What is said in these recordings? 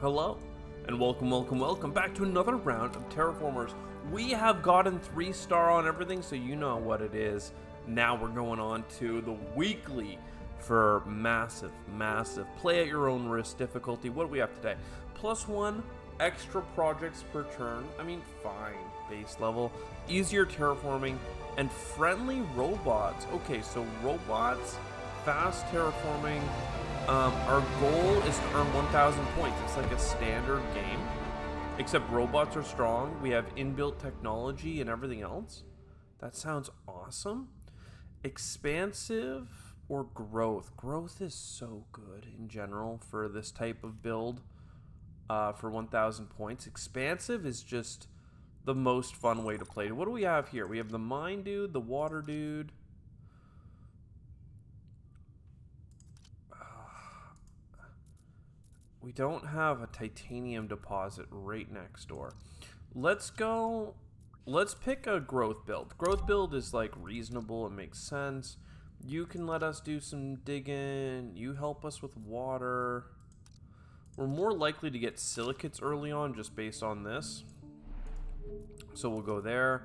Hello, and welcome back to another round of Terraformers. We have gotten 3-star on everything, so you know what it is. Now we're going on to the weekly for massive play at your own risk difficulty. What do we have today? +1 extra projects per turn. I mean, fine, base level, easier terraforming, and friendly robots. Okay, so robots, fast terraforming. Our goal is to earn 1,000 points. It's like a standard game, except robots are strong. We have inbuilt technology and everything else. That sounds awesome. Expansive or growth? Growth is so good in general for this type of build for 1,000 points. Expansive is just the most fun way to play. What do we have here? We have the mine dude, the water dude. We don't have a titanium deposit right next door. Let's pick a growth build. Growth build is like reasonable, it makes sense. You can let us do some digging, you help us with water. We're more likely to get silicates early on just based on this. So we'll go there.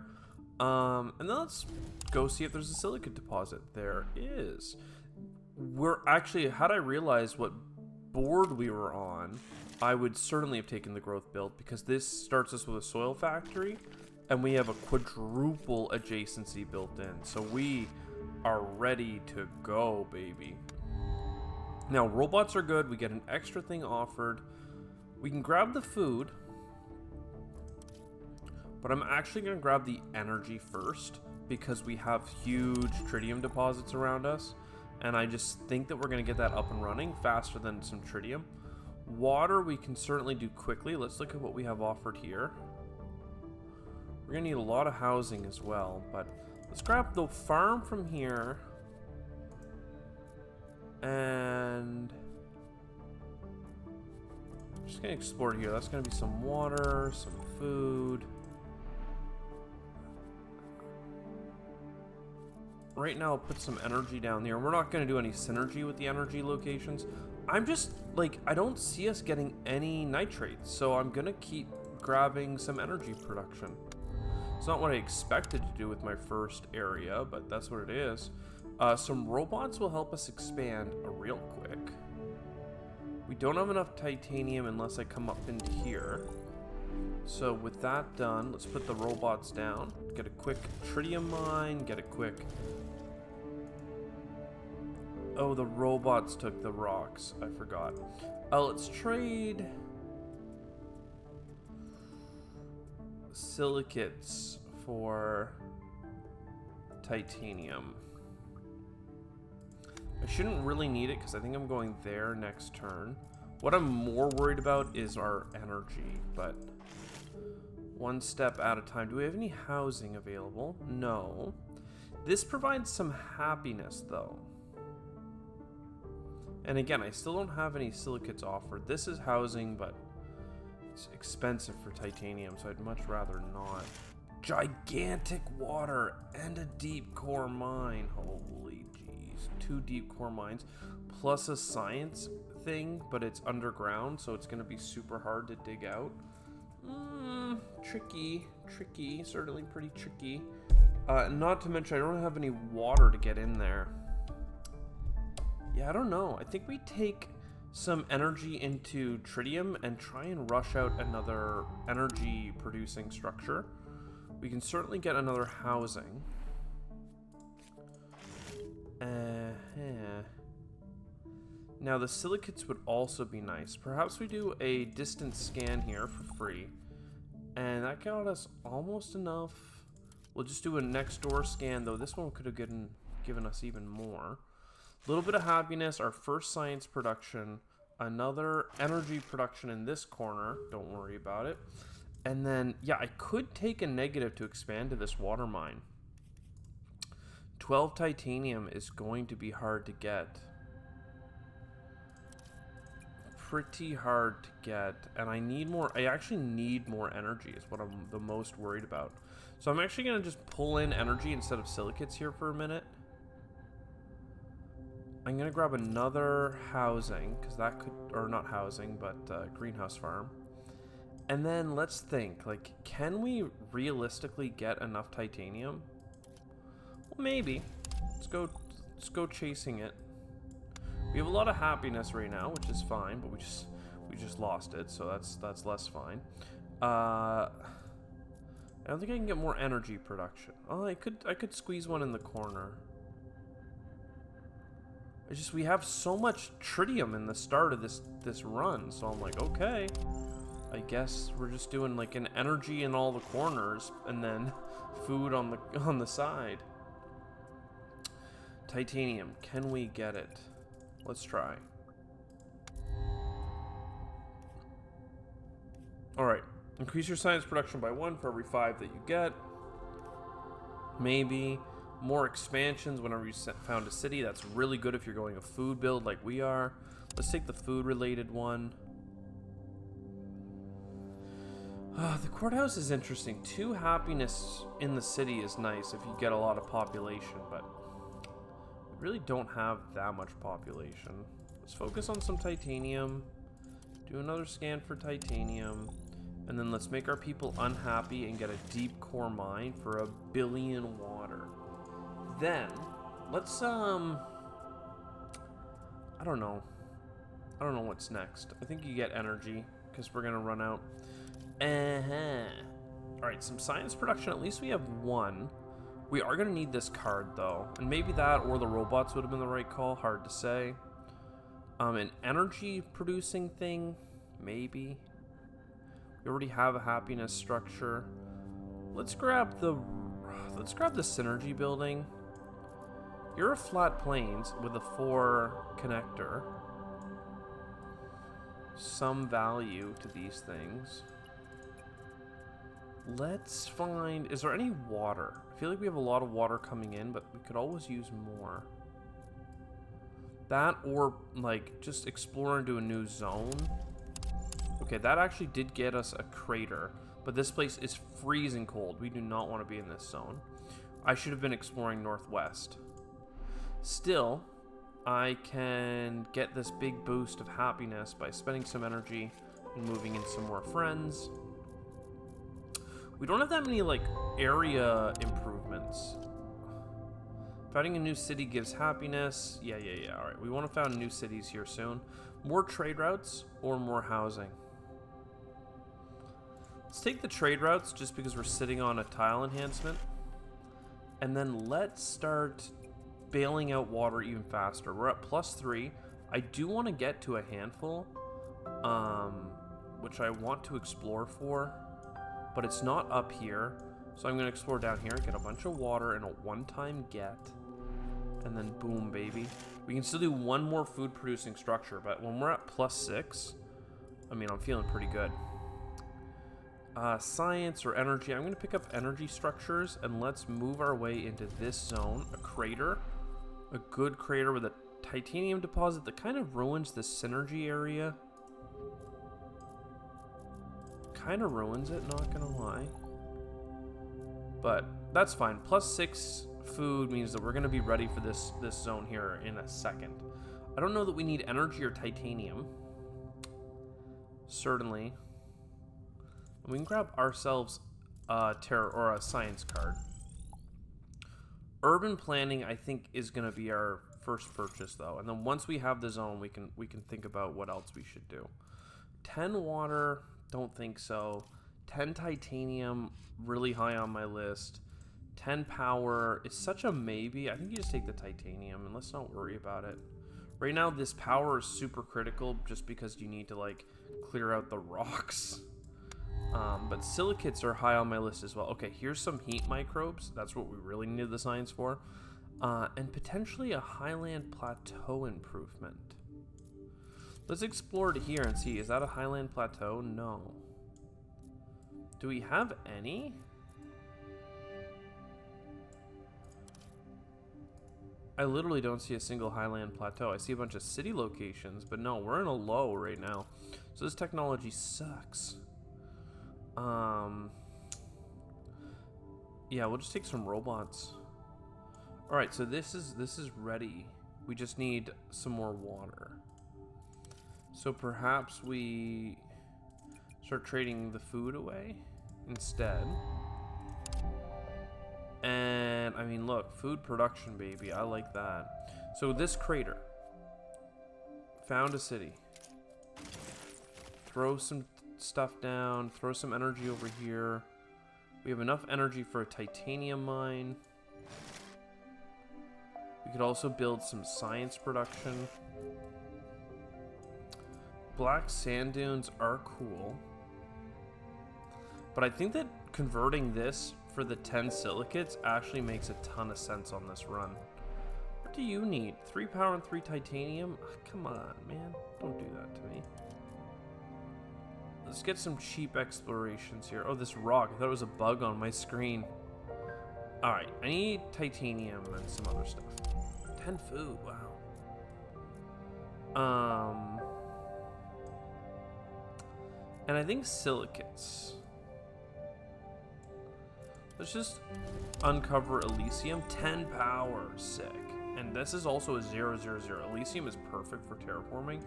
And then let's go see if there's a silicate deposit. There is. We're actually, had I realized what board we were on, I would certainly have taken the growth build, because this starts us with a soil factory and we have a quadruple adjacency built in, so we are ready to go, baby. Now robots are good, we get an extra thing offered, we can grab the food, but I'm actually going to grab the energy first because we have huge tritium deposits around us. And I just think that we're going to get that up and running faster than some tritium. Water we can certainly do quickly. Let's look at what we have offered here. We're going to need a lot of housing as well. But let's grab the farm from here. And I'm just going to explore here. That's going to be some water, some food. Right now I'll put some energy down there. We're not going to do any synergy with the energy locations. I'm just like, I don't see us getting any nitrates, so I'm going to keep grabbing some energy production. It's not what I expected to do with my first area, but that's what it is. Some robots will help us expand real quick. We don't have enough titanium unless I come up into here. So with that done, let's put the robots down. Get a quick tritium mine, get a quick... Oh, the robots took the rocks. I forgot. Let's trade silicates for titanium. I shouldn't really need it because I think I'm going there next turn. What I'm more worried about is our energy, but one step at a time. Do we have any housing available? No. This provides some happiness though. And again, I still don't have any silicates offered. This is housing, but it's expensive for titanium, so I'd much rather not. Gigantic water and a deep core mine. Holy jeez. 2 deep core mines. Plus a science thing, but it's underground, so it's going to be super hard to dig out. Tricky. Certainly pretty tricky. Not to mention, I don't have any water to get in there. Yeah, I don't know. I think we take some energy into tritium and try and rush out another energy producing structure. We can certainly get another housing. Now the silicates would also be nice. Perhaps we do a distance scan here for free. And that got us almost enough. We'll just do a next door scan, though this one could have given us even more. A little bit of happiness, our first science production, another energy production in this corner, don't worry about it. And then, yeah, I could take a negative to expand to this water mine. 12 titanium is going to be hard to get. Pretty hard to get, and I actually need more energy is what I'm the most worried about. So I'm actually going to just pull in energy instead of silicates here for a minute. I'm gonna grab another housing, because that could, or not housing, but greenhouse farm. And then let's think, like, can we realistically get enough titanium? Well, maybe. Let's go chasing it. We have a lot of happiness right now, which is fine, but we just lost it, so that's less fine. I don't think I can get more energy production. Oh, I could squeeze one in the corner. It's just we have so much tritium in the start of this run, so I'm like, okay, I guess we're just doing like an energy in all the corners and then food on the side. Titanium, can we get it? Let's try. All right, increase your science production by 1 for every 5 that you get. Maybe. More expansions whenever you found a city. That's really good if you're going a food build like we are. Let's take the food related one. The courthouse is interesting. 2 happiness in the city is nice if you get a lot of population, but we really don't have that much population. Let's focus on some titanium. Do another scan for titanium. And then let's make our people unhappy and get a deep core mine for 1 billion water. Then, let's, I don't know what's next. I think you get energy, because we're going to run out. Alright, some science production. At least we have 1. We are going to need this card, though. And maybe that or the robots would have been the right call. Hard to say. An energy producing thing? Maybe. We already have a happiness structure. Let's grab the synergy building. You're a flat plains with a 4 connector. Some value to these things. Let's find... Is there any water? I feel like we have a lot of water coming in, but we could always use more. That or, like, just explore into a new zone. Okay, that actually did get us a crater. But this place is freezing cold. We do not want to be in this zone. I should have been exploring northwest. Still, I can get this big boost of happiness by spending some energy and moving in some more friends. We don't have that many, like, area improvements. Founding a new city gives happiness. Yeah. Alright, we want to found new cities here soon. More trade routes or more housing? Let's take the trade routes just because we're sitting on a tile enhancement. And then let's start bailing out water even faster. We're at +3. I do want to get to a handful, which I want to explore for, but it's not up here. So I'm going to explore down here, get a bunch of water and a one-time get, and then boom, baby. We can still do 1 more food-producing structure, but when we're at +6, I mean, I'm feeling pretty good. Science or energy. I'm going to pick up energy structures, and let's move our way into this zone. A crater. A good crater with a titanium deposit that kind of ruins the synergy area. Kind of ruins it, not going to lie. But that's fine. +6 food means that we're going to be ready for this zone here in a second. I don't know that we need energy or titanium. Certainly. We can grab ourselves a science card. Urban planning, I think, is going to be our first purchase, though. And then once we have the zone, we can think about what else we should do. 10 water, don't think so. 10 titanium, really high on my list. 10 power is such a maybe. I think you just take the titanium and let's not worry about it. Right now, this power is super critical just because you need to, like, clear out the rocks. But silicates are high on my list as well. Okay, here's some heat microbes. That's what we really needed the science for. And potentially a highland plateau improvement. Let's explore to here and see. Is that a highland plateau? No. Do we have any? I literally don't see a single highland plateau. I see a bunch of city locations, but no, we're in a low right now. So this technology sucks. Yeah, we'll just take some robots. All right, so this is ready. We just need some more water. So perhaps we start trading the food away instead. And I mean, look, food production, baby. I like that. So this crater found a city. Throw some stuff down. Throw some energy over here. We have enough energy for a titanium mine. We could also build some science production. Black sand dunes are cool. But I think that converting this for the 10 silicates actually makes a ton of sense on this run. What do you need? 3 power and 3 titanium? Ugh, come on, man. Don't do that to me. Let's get some cheap explorations here. Oh, this rock. I thought it was a bug on my screen. Alright, I need titanium and some other stuff. 10 food, wow. And I think silicates. Let's just uncover Elysium. 10 power, sick. And this is also a 000. Elysium is perfect for terraforming.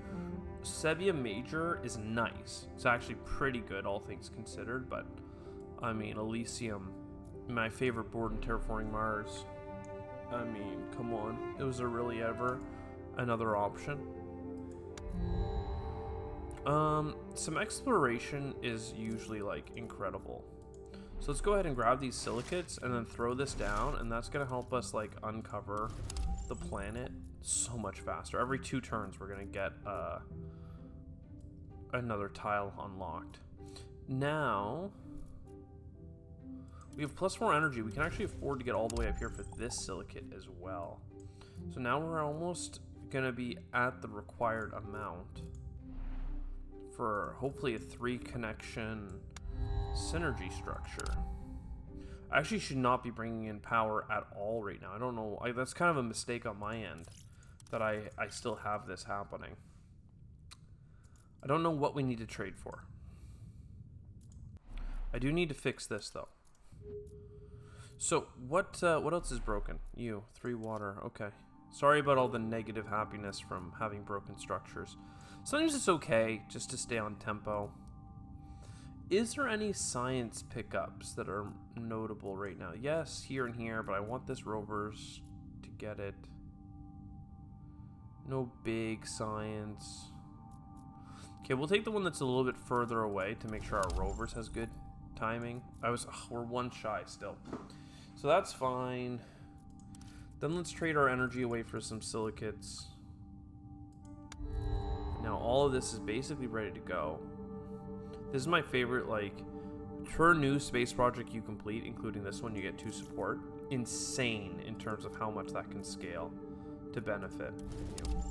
Sebia Major is nice. It's actually pretty good, all things considered. But, I mean, Elysium, my favorite board in Terraforming Mars. I mean, come on. Was there really ever another option? Some exploration is usually, like, incredible. So let's go ahead and grab these silicates and then throw this down, and that's going to help us, like, uncover the planet so much faster. Every 2 turns, we're going to get another tile unlocked. Now, we have +4 energy. We can actually afford to get all the way up here for this silicate as well. So now we're almost going to be at the required amount for hopefully a 3 connection synergy structure. I actually should not be bringing in power at all right now. I don't know. That's kind of a mistake on my end that I still have this happening. I don't know what we need to trade for. I do need to fix this though. So what else is broken? You 3 water. Okay. Sorry about all the negative happiness from having broken structures. Sometimes it's okay just to stay on tempo. Is there any science pickups that are notable right now? Yes, here and here, but I want this rovers to get it. No big science. Okay, we'll take the one that's a little bit further away to make sure our rovers has good timing. We're 1 shy still. So that's fine. Then let's trade our energy away for some silicates. Now all of this is basically ready to go. This is my favorite, like, per new space project you complete, including this one, you get 2 support. Insane in terms of how much that can scale to benefit you.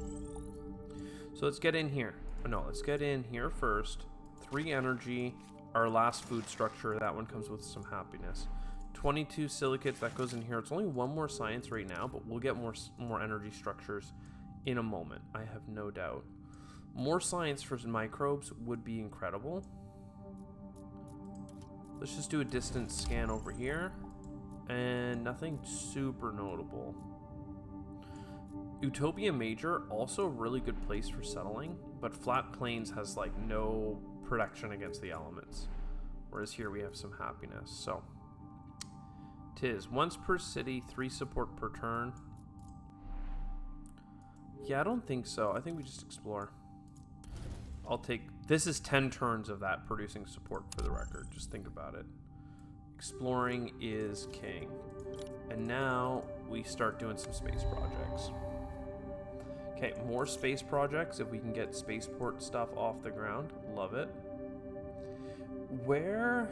So let's get in here. Oh, no, let's get in here first. 3 energy, our last food structure. That one comes with some happiness. 22 silicates, that goes in here. It's only 1 more science right now, but we'll get more energy structures in a moment. I have no doubt. More science for microbes would be incredible. Let's just do a distance scan over here. And nothing super notable. Utopia Major, also a really good place for settling, but Flat Plains has like no protection against the elements. Whereas here we have some happiness. So, tis once per city, 3 support per turn. Yeah, I don't think so. I think we just explore. I'll take... This is 10 turns of that producing support for the record. Just think about it. Exploring is king. And now we start doing some space projects. Okay, more space projects. If we can get spaceport stuff off the ground, love it. Where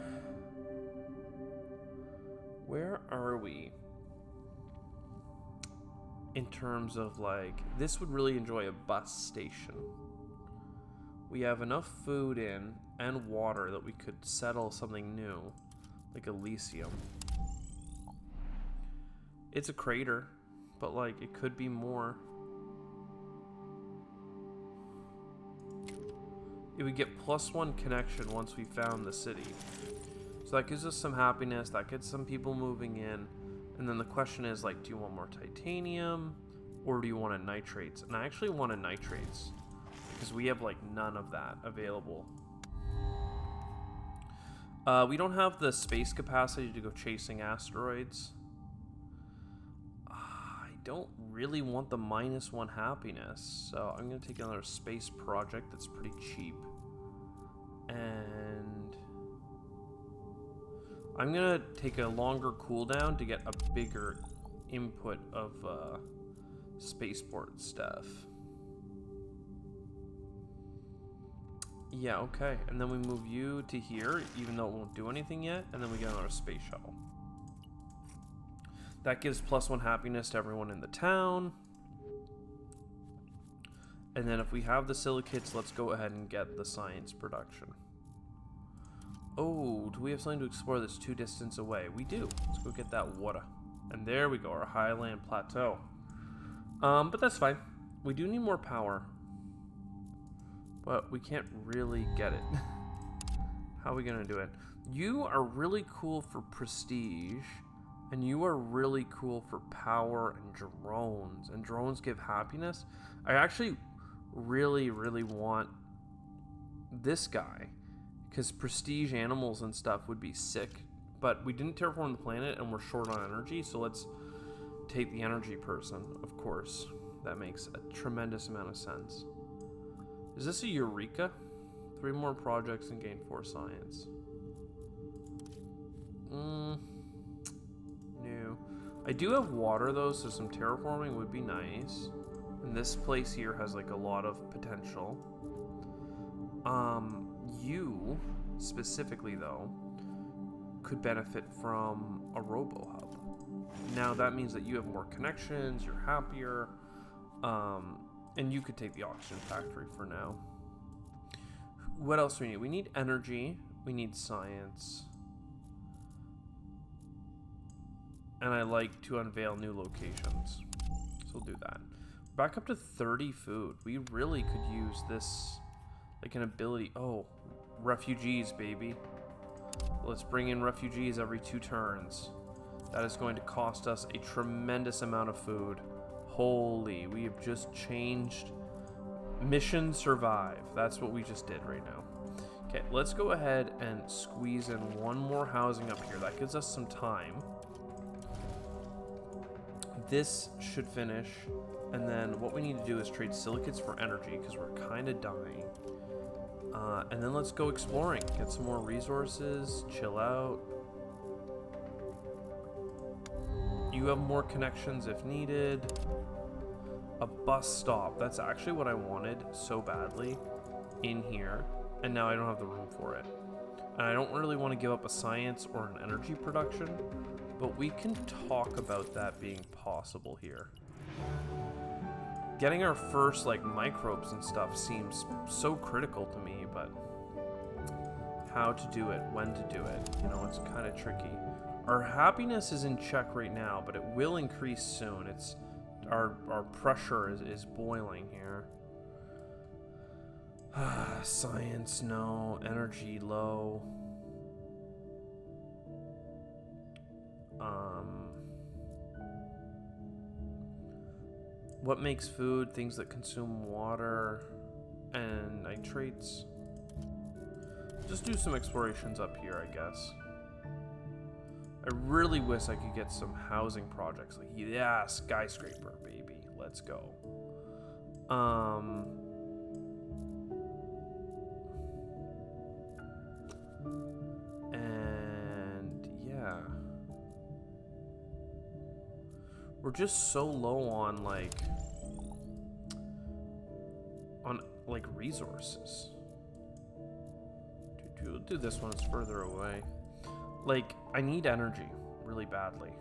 are we? In terms of, like, this would really enjoy a bus station. We have enough food in and water that we could settle something new, like Elysium. It's a crater, but, like, it could be more. It would get +1 connection once we found the city. So that gives us some happiness, that gets some people moving in. And then the question is, like, do you want more titanium? Or do you want a nitrates? And I actually want a nitrates because we have like none of that available. We don't have the space capacity to go chasing asteroids. I don't really want the -1 happiness, so I'm going to take another space project that's pretty cheap. And I'm going to take a longer cooldown to get a bigger input of spaceport stuff. Yeah, okay. And then we move you to here, even though it won't do anything yet, and then we get another space shuttle. That gives +1 happiness to everyone in the town. And then if we have the silicates, let's go ahead and get the science production. Oh, do we have something to explore that's too distance away? We do. Let's go get that water. And there we go, our highland plateau. But that's fine. We do need more power. But we can't really get it. How are we gonna do it? You are really cool for prestige, and you are really cool for power and drones. And drones give happiness. I actually really want this guy, because prestige animals and stuff would be sick. But we didn't terraform the planet, and we're short on energy, so let's take the energy person, of course. That makes a tremendous amount of sense. Is this a Eureka? 3 more projects and gain 4 science. No. I do have water though, so some terraforming would be nice. And this place here has like a lot of potential. You, specifically though, could benefit from a robo-hub. Now that means that you have more connections, you're happier, and you could take the oxygen factory for now. What else do we need? We need energy. We need science. And I like to unveil new locations. So we'll do that. Back up to 30 food. We really could use this, like an ability. Oh, refugees, baby. Let's bring in refugees every 2 turns. That is going to cost us a tremendous amount of food. Holy, we have just changed. Mission survive. That's what we just did right now. Okay, let's go ahead and squeeze in 1 more housing up here. That gives us some time. This should finish. And then what we need to do is trade silicates for energy because we're kind of dying. And then let's go exploring. Get some more resources. Chill out. You have more connections if needed. A bus stop. That's actually what I wanted so badly in here. And now I don't have the room for it. And I don't really want to give up a science or an energy production. But we can talk about that being possible here. Getting our first like microbes and stuff seems so critical to me, but how to do it, when to do it, you know, it's kind of tricky. Our happiness is in check right now, but it will increase soon. It's our pressure is boiling here. Science, no. Energy, low. What makes food? Things that consume water and nitrates. Just do some explorations up here, I guess. I really wish I could get some housing projects. Like, yeah, skyscraper, baby. Let's go. And yeah. We're just so low on resources. We'll do this one, it's further away. Like, I need energy really badly.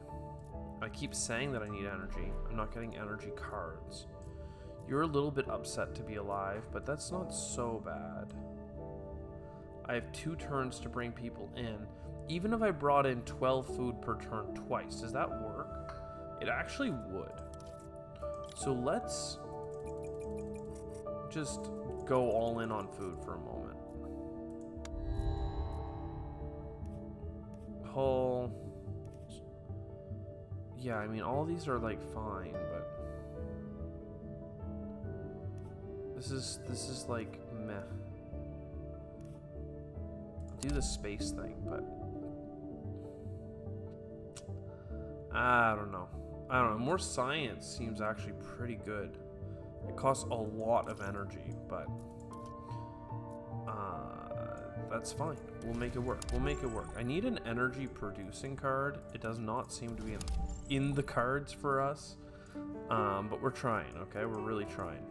I keep saying that I need energy. I'm not getting energy cards. You're a little bit upset to be alive, but that's not so bad. I have 2 turns to bring people in. Even if I brought in 12 food per turn twice, does that work? It actually would. So let's just go all in on food for a moment. Hull. Yeah, I mean, all these are like fine, but This is like meh. I'll do the space thing, but I don't know. More science seems actually pretty good. It costs a lot of energy, but that's fine. We'll make it work. I need an energy producing card. It does not seem to be in the cards for us, but we're trying. Okay, we're really trying.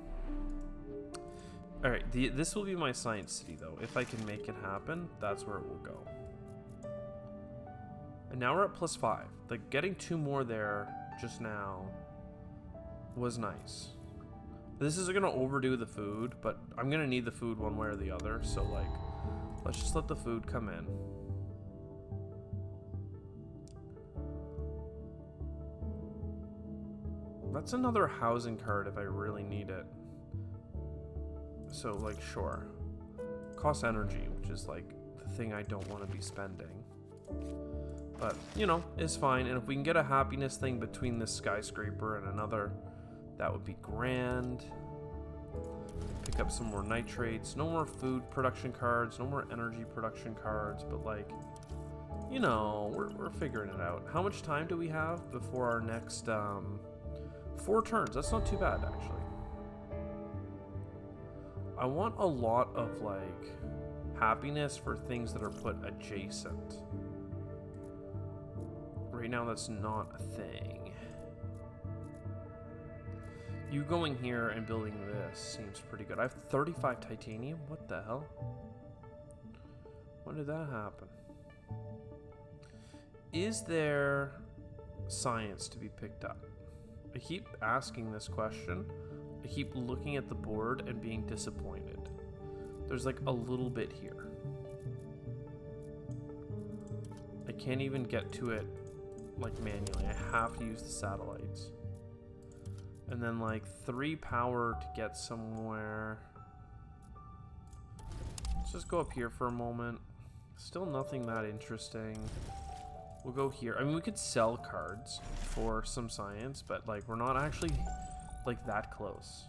All right, this will be my science city though. If I can make it happen, that's where it will go. And now we're at +5. Like getting 2 more there just now was nice. This is gonna overdo the food, but I'm gonna need the food one way or the other. So like, let's just let the food come in. That's another housing card if I really need it. So like, sure. Costs energy, which is like the thing I don't want to be spending. But, you know, it's fine. And if we can get a happiness thing between this skyscraper and another, that would be grand. Pick up some more nitrates. No more food production cards. No more energy production cards. But, like, you know, we're figuring it out. How much time do we have before our next 4 turns? That's not too bad, actually. I want a lot of, like, happiness for things that are put adjacent. Right now, that's not a thing. You going here and building this seems pretty good. I have 35 titanium? What the hell? When did that happen? Is there science to be picked up? I keep asking this question. I keep looking at the board and being disappointed. There's like a little bit here. I can't even get to it like manually. I have to use the satellites. And then like 3 power to get somewhere. Let's just go up here for a moment. Still nothing that interesting. We'll go here. I mean, we could sell cards for some science, but like we're not actually like that close.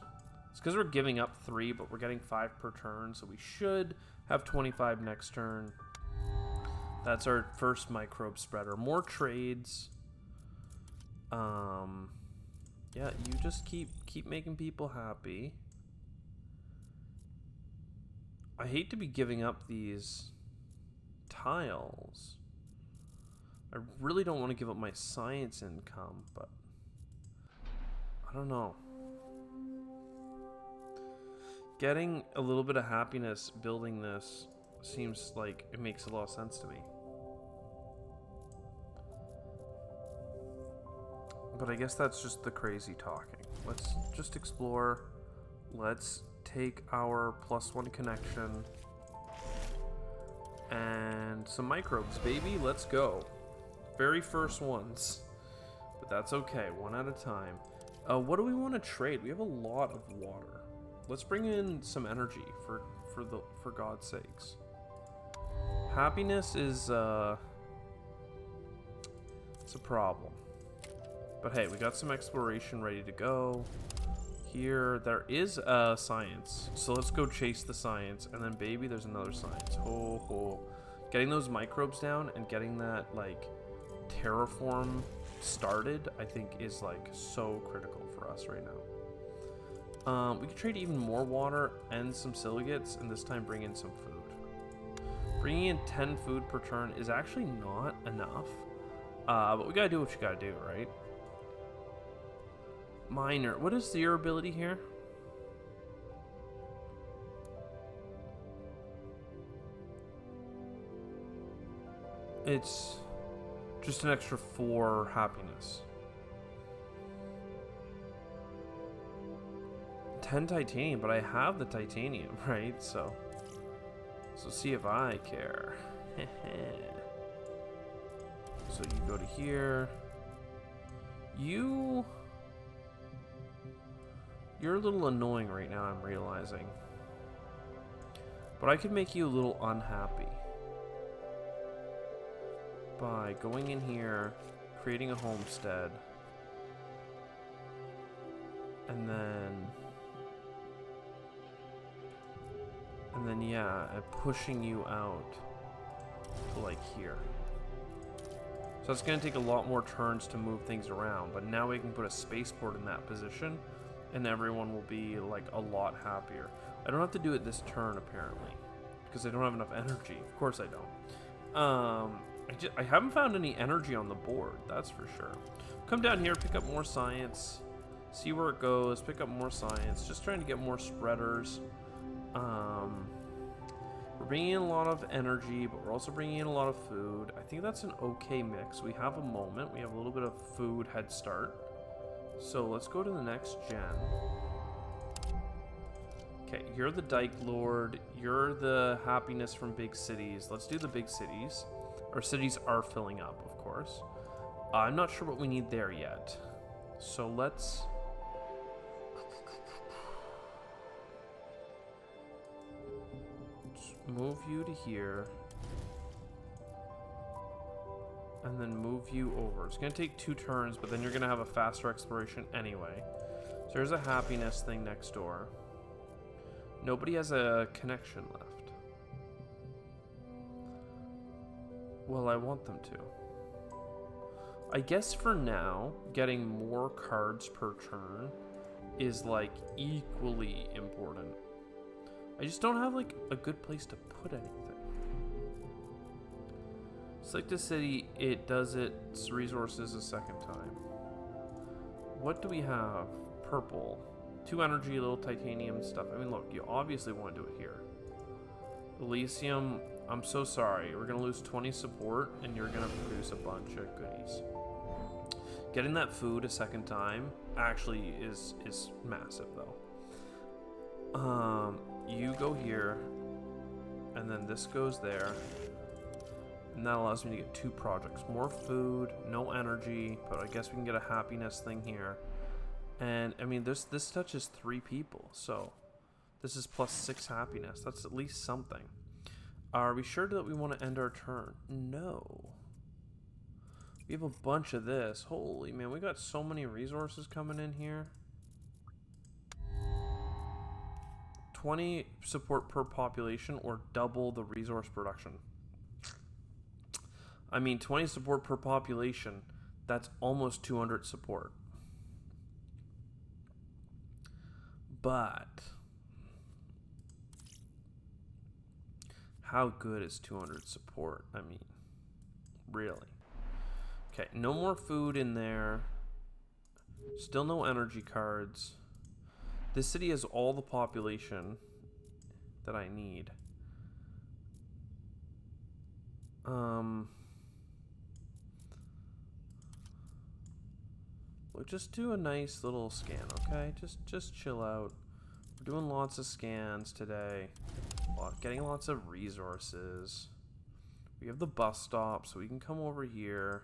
It's because we're giving up 3, but we're getting 5 per turn, so we should have 25 next turn. That's our first microbe spreader. More trades. Yeah, you just keep making people happy. I hate to be giving up these tiles. I really don't want to give up my science income, but I don't know. Getting a little bit of happiness building this seems like it makes a lot of sense to me. But I guess that's just the crazy talking. Let's just explore. Let's take our +1 connection. And some microbes, baby. Let's go. Very first ones. But that's okay. 1 at a time. What do we want to trade? We have a lot of water. Let's bring in some energy for God's sakes. Happiness is it's a problem. But hey, we got some exploration ready to go. Here, there is science. So let's go chase the science. And then, baby, there's another science. Ho, ho. Getting those microbes down and getting that, like, terraform started, I think, is, like, so critical for us right now. We could trade even more water and some silicates, and this time bring in some food. Bringing in 10 food per turn is actually not enough. But we gotta do what you gotta do, right? Minor. What is your ability here? It's just an extra 4 happiness. 10 titanium, but I have the titanium, right? So see if I care. So you go to here. You're a little annoying right now, I'm realizing. But I could make you a little unhappy. By going in here, creating a homestead. And then And then, yeah, pushing you out to, like, here. So it's going to take a lot more turns to move things around, but now we can put a spaceport in that position, and everyone will be, like, a lot happier. I don't have to do it this turn, apparently, because I don't have enough energy. Of course I don't. I haven't found any energy on the board, that's for sure. Come down here, pick up more science, see where it goes, pick up more science, just trying to get more spreaders. We're bringing in a lot of energy, but we're also bringing in a lot of food. I think that's an okay mix. We have a moment. We have a little bit of food head start. So let's go to the next gen. Okay, you're the Dyke Lord. You're the happiness from big cities. Let's do the big cities. Our cities are filling up, of course. I'm not sure what we need there yet. So let's... move you to here. And then move you over. It's going to take 2 turns, but then you're going to have a faster exploration anyway. So there's a happiness thing next door. Nobody has a connection left. Well, I want them to. I guess for now, getting more cards per turn is, like, equally important. I just don't have, like, a good place to put anything. Select a city, it does its resources a second time. What do we have? Purple. 2 energy, little titanium stuff. I mean, look, you obviously want to do it here. Elysium, I'm so sorry. We're going to lose 20 support, and you're going to produce a bunch of goodies. Getting that food a second time actually is massive, though. You go here, and then this goes there, and that allows me to get 2 projects. More food, no energy, but I guess we can get a happiness thing here. And, I mean, this touches 3 people, so this is plus 6 happiness. That's at least something. Are we sure that we want to end our turn? No. We have a bunch of this. Holy man, we got so many resources coming in here. 20 support per population or double the resource production. I mean, 20 support per population, that's almost 200 support. But how good is 200 support? I mean, really. Okay, no more food in there. Still no energy cards. This city has all the population that I need. We'll just do a nice little scan, okay? Just chill out. We're doing lots of scans today. Getting lots of resources. We have the bus stop, so we can come over here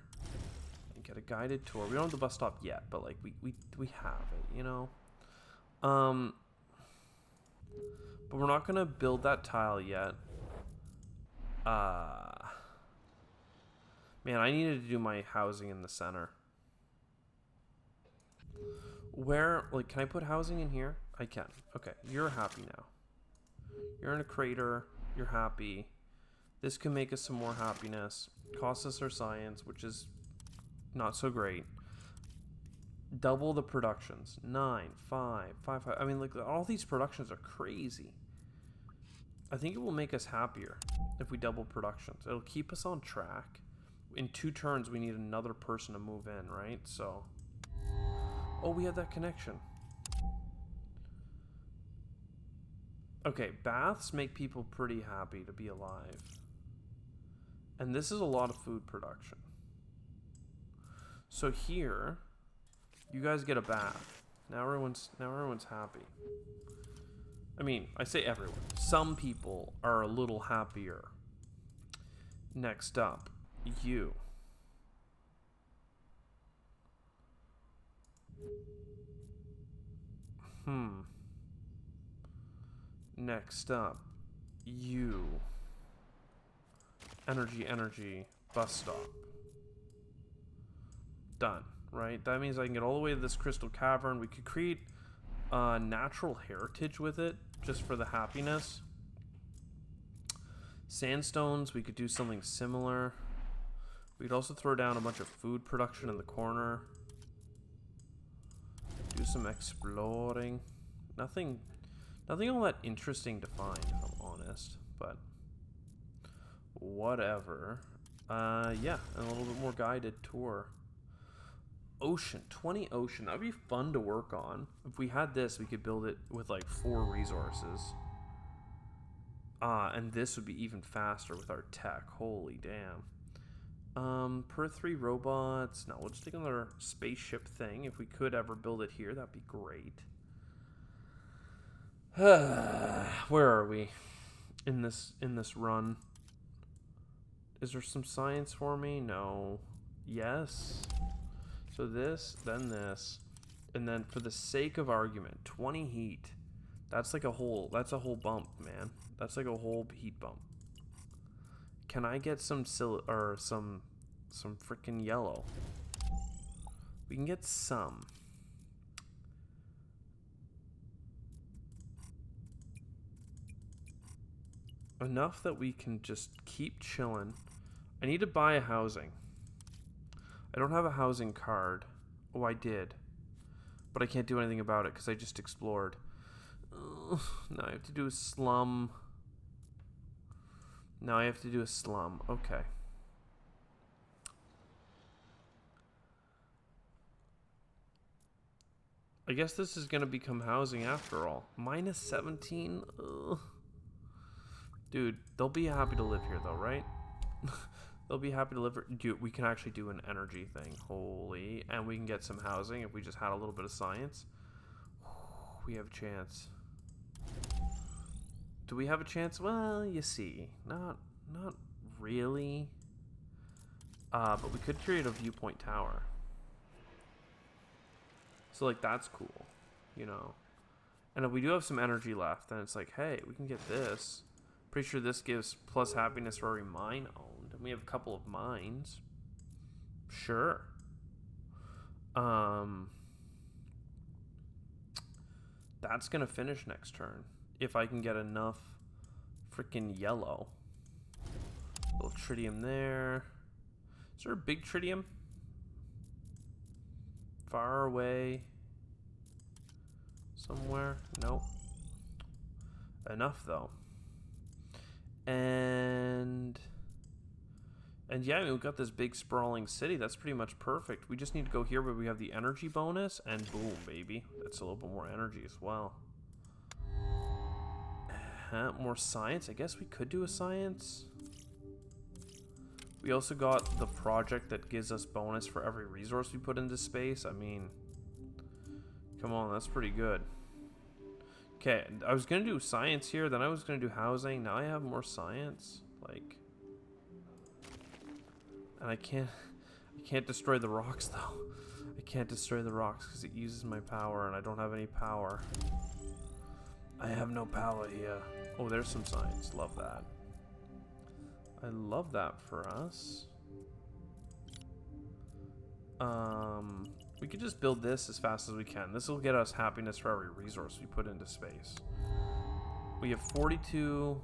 and get a guided tour. We don't have the bus stop yet, but like we have it, you know? But we're not gonna build that tile yet. Man, I needed to do my housing in the center. Where, like, can I put housing in here? I can. Okay, you're happy now. You're in a crater. You're happy. This can make us some more happiness. Cost us our science, which is not so great. Double the productions. 9, 5, 5, 5. I mean, like, all these productions are crazy. I think it will make us happier if we double productions. It'll keep us on track. In 2 turns, we need another person to move in, right? So, oh, we have that connection. Okay, baths make people pretty happy to be alive. And this is a lot of food production. So here, you guys get a bath. Now everyone's happy. I mean, I say everyone. Some people are a little happier. Next up, you. Next up, you. Energy, bus stop. Done, right? That means I can get all the way to this crystal cavern. We could create natural heritage with it, just for the happiness. Sandstones, we could do something similar. We could also throw down a bunch of food production in the corner. Do some exploring. Nothing all that interesting to find, if I'm honest, but whatever. Yeah, and a little bit more guided tour. Ocean, 20 ocean. That'd be fun to work on. If we had this, we could build it with like 4 resources. And this would be even faster with our tech. Holy damn. Per 3 robots. No, we'll just take another spaceship thing. If we could ever build it here, that'd be great. Where are we in this run? Is there some science for me? No. Yes. So this, then this, and then for the sake of argument, 20 heat. That's like a whole bump, man. That's like a whole heat bump. Can I get some some freaking yellow? We can get some. Enough that we can just keep chilling. I need to buy a housing. I don't have a housing card. Oh, I did. But I can't do anything about it because I just explored. Now I have to do a slum. Now I have to do a slum. Okay. I guess this is going to become housing after all. Minus 17? Ugh. Dude, they'll be happy to live here though, right? They'll be happy to live here. Dude, we can actually do an energy thing. Holy. And we can get some housing if we just had a little bit of science. We have a chance. Do we have a chance? Well, you see. Not really. But we could create a viewpoint tower. So, like, that's cool, you know. And if we do have some energy left, then it's like, hey, we can get this. Pretty sure this gives plus happiness for every mine owned. And we have a couple of mines. Sure. That's going to finish next turn. If I can get enough freaking yellow. A little tritium there. Is there a big tritium? Far away somewhere? Nope. Enough though. And yeah, I mean, we've got this big sprawling city. That's pretty much perfect. We just need to go here where we have the energy bonus, and boom, baby. That's a little bit more energy as well. More science. I guess we could do a science. We also got the project that gives us bonus for every resource we put into space. I mean, come on, that's pretty good. Okay, I was going to do science here, then I was going to do housing. Now I have more science. Like, and I can't destroy the rocks, though. I can't destroy the rocks because it uses my power, and I don't have any power. I have no power here. Oh, there's some science. Love that. I love that for us. We could just build this as fast as we can. This will get us happiness for every resource we put into space. We have 42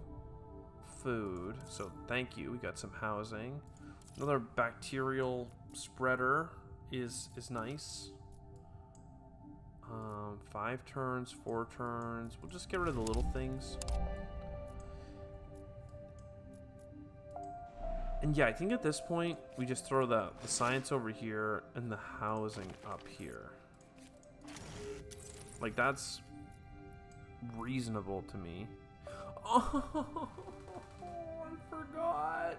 food, so thank you. We got some housing. Another bacterial spreader is nice. 5 turns, 4 turns. We'll just get rid of the little things. And yeah, I think at this point, we just throw the science over here and the housing up here. Like, that's reasonable to me. Oh, I forgot.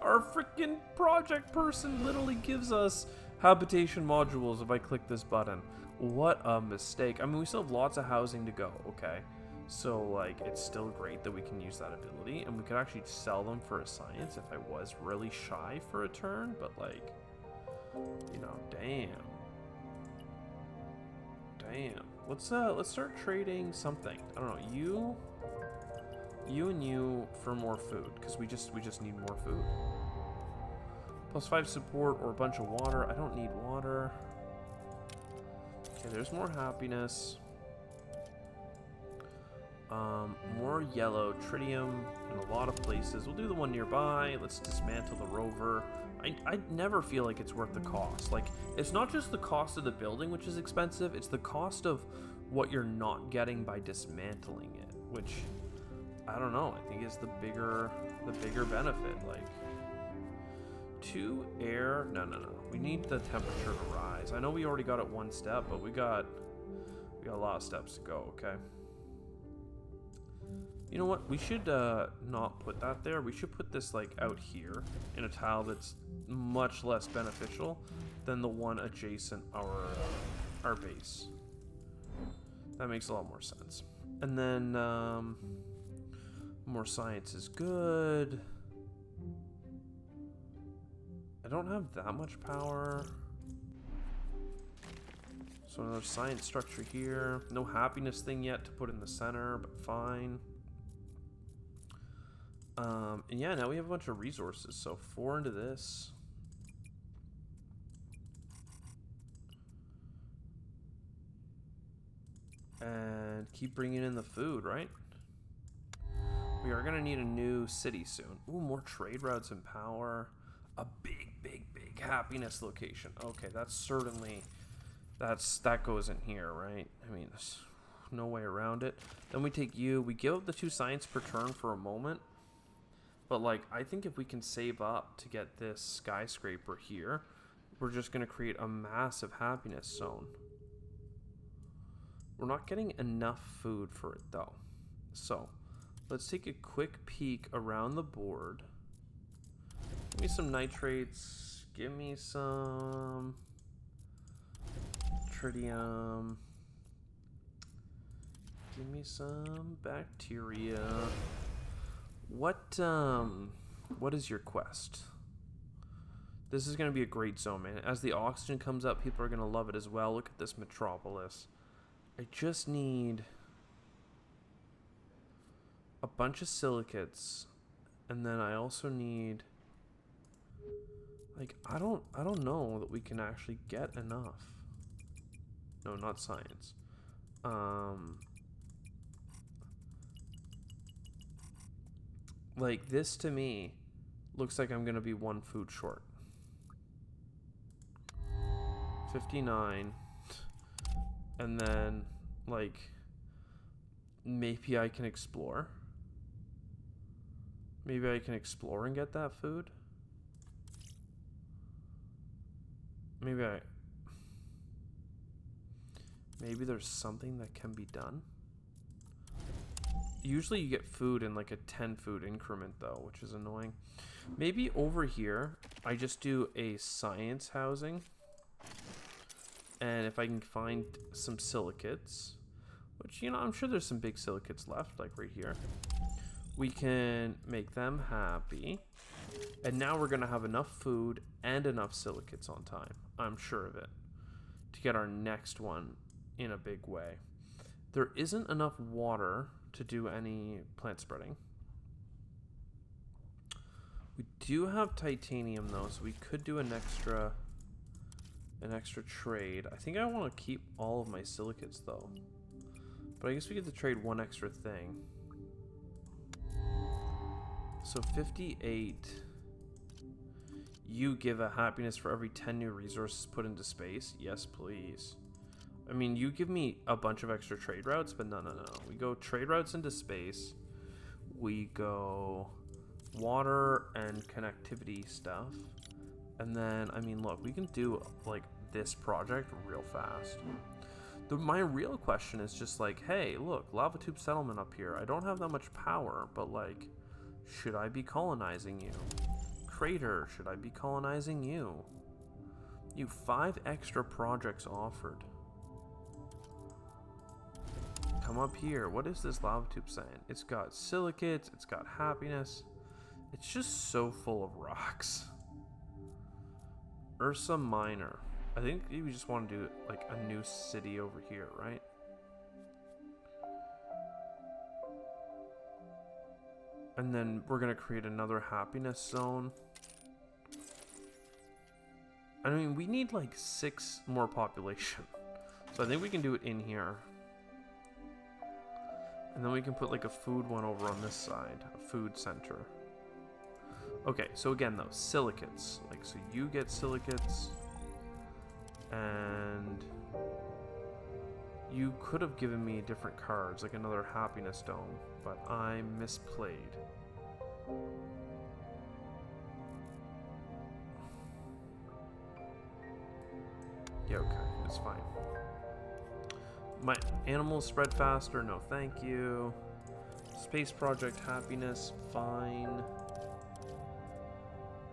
Our freaking project person literally gives us habitation modules if I click this button. What a mistake. I mean, we still have lots of housing to go, okay? So, like, it's still great that we can use that ability, and we could actually sell them for a science if I was really shy for a turn, but, like, you know, damn. Let's start trading something. I don't know, you and you for more food, because we just need more food. +5 support or a bunch of water. I don't need water. Okay, there's more happiness. More yellow tritium in a lot of places. We'll do the one nearby. Let's dismantle the rover. I never feel like it's worth the cost. Like, it's not just the cost of the building, which is expensive. It's the cost of what you're not getting by dismantling it, which I don't know. I think is the bigger benefit. Like, 2 air. No. We need the temperature to rise. I know we already got it 1 step, but we got a lot of steps to go. Okay. You know what? We should not put that there. We should put this like out here in a tile that's much less beneficial than the one adjacent our base. That makes a lot more sense. And then more science is good. I don't have that much power. So another science structure here. No happiness thing yet to put in the center, but fine. And yeah, now we have a bunch of resources. So 4 into this. And keep bringing in the food, right? We are going to need a new city soon. Ooh, more trade routes and power. A big happiness location. Okay, that's certainly... That goes in here, right? I mean, there's no way around it. Then we take you. We give up the 2 science per turn for a moment. But, like, I think if we can save up to get this skyscraper here, we're just going to create a massive happiness zone. We're not getting enough food for it, though. So, let's take a quick peek around the board. Give me some nitrates. Give me some tritium. Give me some bacteria. What is your quest? This is going to be a great zone, man. As the oxygen comes up, people are going to love it as well. Look at this metropolis. I just need a bunch of silicates, and then I also need, like, I don't know that we can actually get enough. No, not science. Like, this to me looks like I'm gonna be 1 food short. 59. And then, like, maybe I can explore. Maybe I can explore and get that food. Maybe there's something that can be done. Usually you get food in like a 10 food increment though, which is annoying. Maybe over here, I just do a science housing. And if I can find some silicates, which, you know, I'm sure there's some big silicates left, like right here. We can make them happy. And now we're going to have enough food and enough silicates on time. I'm sure of it. To get our next one in a big way. There isn't enough water to do any plant spreading. We do have titanium though, so we could do an extra trade. I think I want to keep all of my silicates though. But I guess we get to trade 1 extra thing. So 58. You give a happiness for every 10 new resources put into space. Yes, please. I mean, you give me a bunch of extra trade routes, but no. We go trade routes into space. We go water and connectivity stuff. And then, I mean, look, we can do, like, this project real fast. My real question is just like, hey, look, lava tube settlement up here. I don't have that much power, but, like, should I be colonizing you? Crater, should I be colonizing you? You 5 extra projects offered. Come up here. What is this lava tube saying? It's got silicates. It's got happiness. It's just so full of rocks. Ursa Minor. I think we just want to do like a new city over here, right? And then we're going to create another happiness zone. I mean, we need like 6 more population. So I think we can do it in here. And then we can put like a food one over on this side. A food center. Okay, so again though, silicates. Like, so you get silicates. And you could have given me different cards, like another happiness dome, but I misplayed. Yeah, okay, it's fine. My animals spread faster, no thank you. Space project happiness, fine.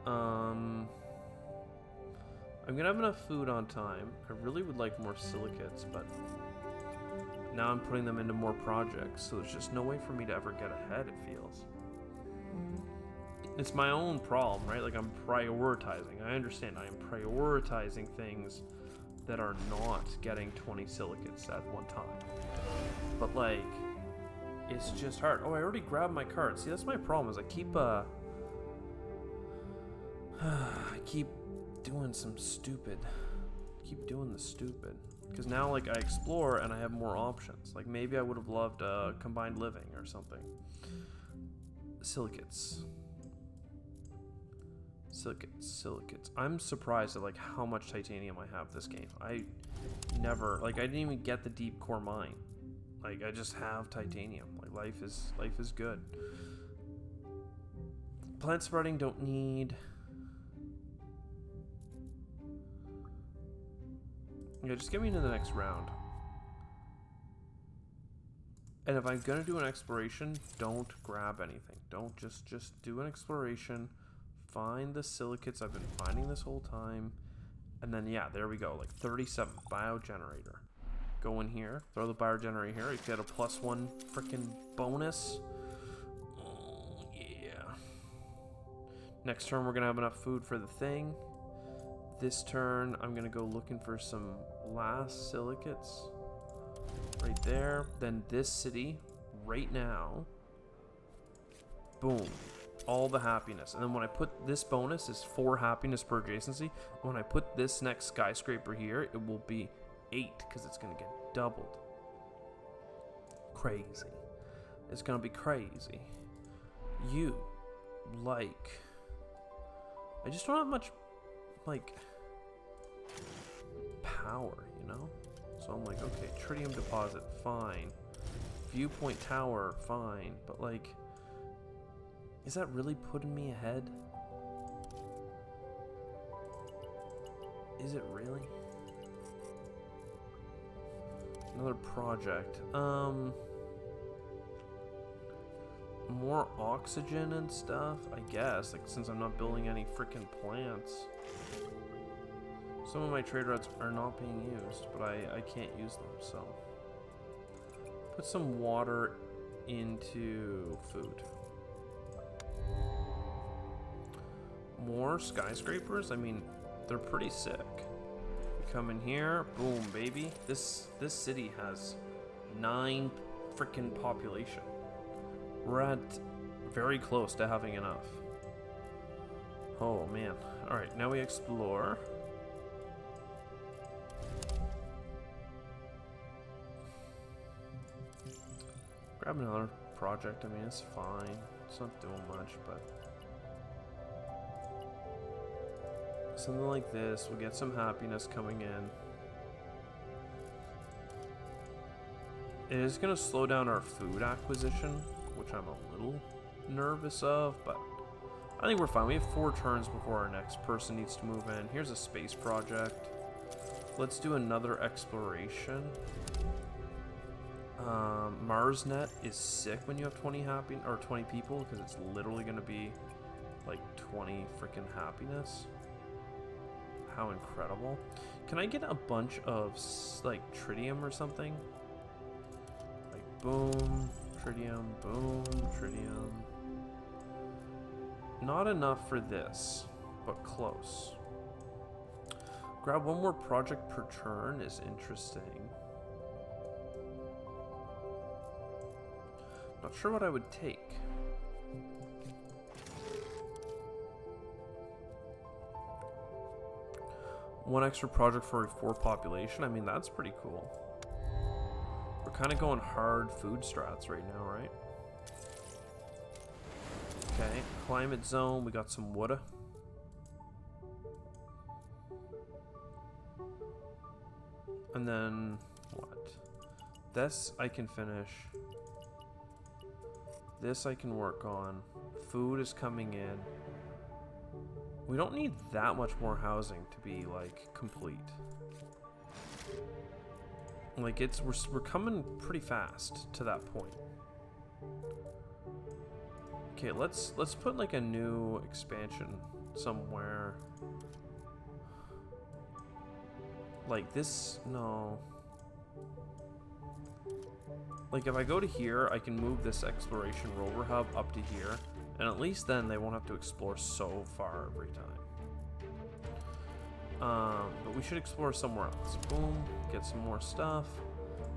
I'm gonna have enough food on time. I really would like more silicates, but now I'm putting them into more projects, so there's just no way for me to ever get ahead, it feels. It's my own problem, right? Like, I'm prioritizing. I understand I am prioritizing things that are not getting 20 silicates at one time. But, like, it's just hard. Oh, I already grabbed my card. See, that's my problem, is I keep, I keep doing some stupid. Keep doing the stupid. Because now, like, I explore and I have more options. Like, maybe I would have loved combined living or something. Silicates. Silicates. I'm surprised at, like, how much titanium I have this game. I never, like, I didn't even get the deep core mine. Like, I just have titanium. Like, life is good. Plant spreading, don't need. Yeah, just get me into the next round. And if I'm gonna do an exploration, don't grab anything. Don't just do an exploration. Find the silicates I've been finding this whole time. And then, yeah, there we go. Like 37 biogenerator. Go in here, throw the biogenerator here. You get a +1 freaking bonus. Oh, yeah. Next turn, we're gonna have enough food for the thing. This turn, I'm gonna go looking for some last silicates. Right there. Then this city, right now. Boom. All the happiness. And then when I put this bonus is 4 happiness per adjacency. When I put this next skyscraper here, it will be 8 because it's going to get doubled. Crazy. It's going to be crazy. You like... I just don't have much, like, power, you know? So I'm like, okay, tritium deposit, fine. Viewpoint tower, fine. But, like... Is that really putting me ahead? Is it really? Another project. More oxygen and stuff, I guess. Like, since I'm not building any freaking plants. Some of my trade routes are not being used, but I can't use them, so. Put some water into food. More skyscrapers? I mean, they're pretty sick. We come in here, boom, baby. This city has 9 freaking population. We're at very close to having enough. Oh, man. Alright, now we explore. Grab another project. I mean, it's fine. It's not doing much, but... something like this, we'll get some happiness coming in. It is going to slow down our food acquisition, which I'm a little nervous of, but I think we're fine. We have 4 turns before our next person needs to move in. Here's a space project. Let's do another exploration. MarsNet is sick when you have 20 people, because it's literally going to be like 20 freaking happiness. How incredible. Can I get a bunch of, like, tritium or something? Like, boom, tritium, boom, tritium. Not enough for this, but close. Grab 1 more project per turn is interesting. Not sure what I would take. One extra project for a 4 population. I mean, that's pretty cool. We're kind of going hard food strats right now, right? Okay, climate zone, we got some wood. And then, what? This I can finish. This I can work on. Food is coming in. We don't need that much more housing to be, like, complete. Like, we're coming pretty fast to that point. Okay, let's put, like, a new expansion somewhere. Like, this, no. Like, if I go to here, I can move this exploration rover hub up to here, and at least then they won't have to explore so far every time. But we should explore somewhere else. Boom, get some more stuff,